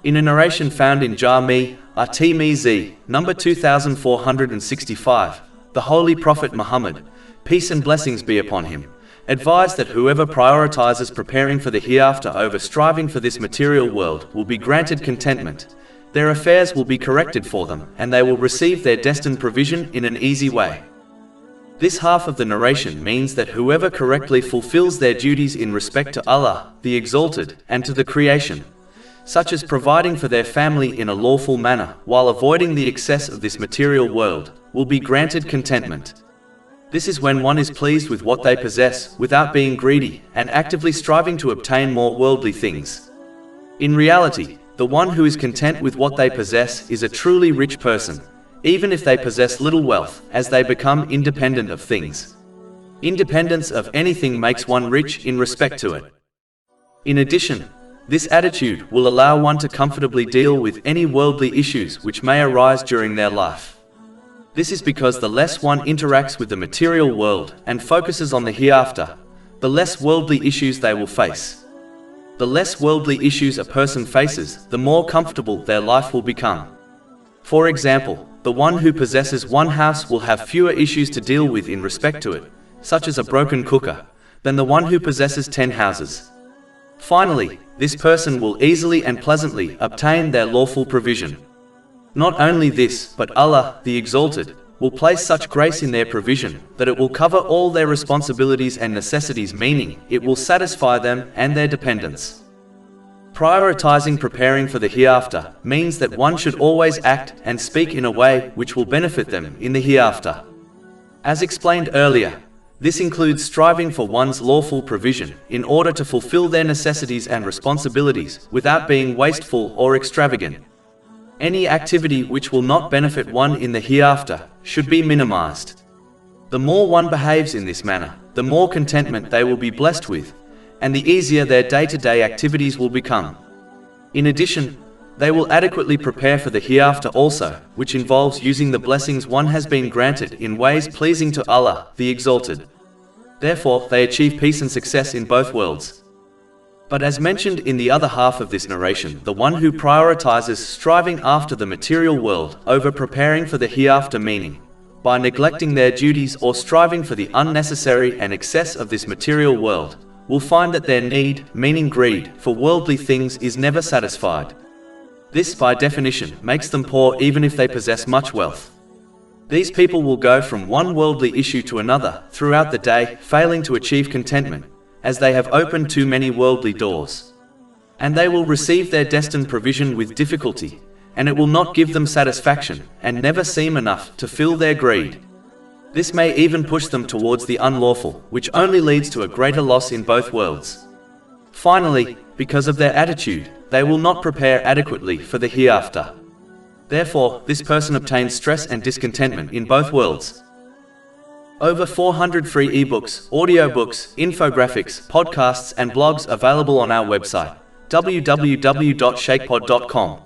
In a narration found in Jami' at-Tirmidhi, number 2465, the Holy Prophet Muhammad, peace and blessings be upon him, advised that whoever prioritizes preparing for the hereafter over striving for this material world will be granted contentment. Their affairs will be corrected for them, and they will receive their destined provision in an easy way. This half of the narration means that whoever correctly fulfills their duties in respect to Allah, the Exalted, and to the creation, such as providing for their family in a lawful manner while avoiding the excess of this material world, will be granted contentment. This is when one is pleased with what they possess without being greedy and actively striving to obtain more worldly things. In reality, the one who is content with what they possess is a truly rich person, even if they possess little wealth, as they become independent of things. Independence of anything makes one rich in respect to it. In addition, this attitude will allow one to comfortably deal with any worldly issues which may arise during their life. This is because the less one interacts with the material world and focuses on the hereafter, the less worldly issues they will face. The less worldly issues a person faces, the more comfortable their life will become. For example, the one who possesses one house will have fewer issues to deal with in respect to it, such as a broken cooker, than the one who possesses 10 houses. Finally, this person will easily and pleasantly obtain their lawful provision. Not only this, but Allah, the Exalted, will place such grace in their provision that it will cover all their responsibilities and necessities, meaning it will satisfy them and their dependents. Prioritizing preparing for the hereafter means that one should always act and speak in a way which will benefit them in the hereafter. As explained earlier, this includes striving for one's lawful provision in order to fulfill their necessities and responsibilities without being wasteful or extravagant. Any activity which will not benefit one in the hereafter should be minimized. The more one behaves in this manner, the more contentment they will be blessed with, and the easier their day-to-day activities will become. In addition, they will adequately prepare for the hereafter also, which involves using the blessings one has been granted in ways pleasing to Allah, the Exalted. Therefore, they achieve peace and success in both worlds. But as mentioned in the other half of this narration, the one who prioritizes striving after the material world over preparing for the hereafter, meaning by neglecting their duties or striving for the unnecessary and excess of this material world, will find that their need, meaning greed, for worldly things is never satisfied. This, by definition, makes them poor even if they possess much wealth. These people will go from one worldly issue to another throughout the day, failing to achieve contentment, as they have opened too many worldly doors. And they will receive their destined provision with difficulty, and it will not give them satisfaction, and never seem enough to fill their greed. This may even push them towards the unlawful, which only leads to a greater loss in both worlds. Finally, because of their attitude, they will not prepare adequately for the hereafter. Therefore, this person obtains stress and discontentment in both worlds. Over 400 free ebooks, audiobooks, infographics, podcasts and blogs available on our website, www.shakepod.com.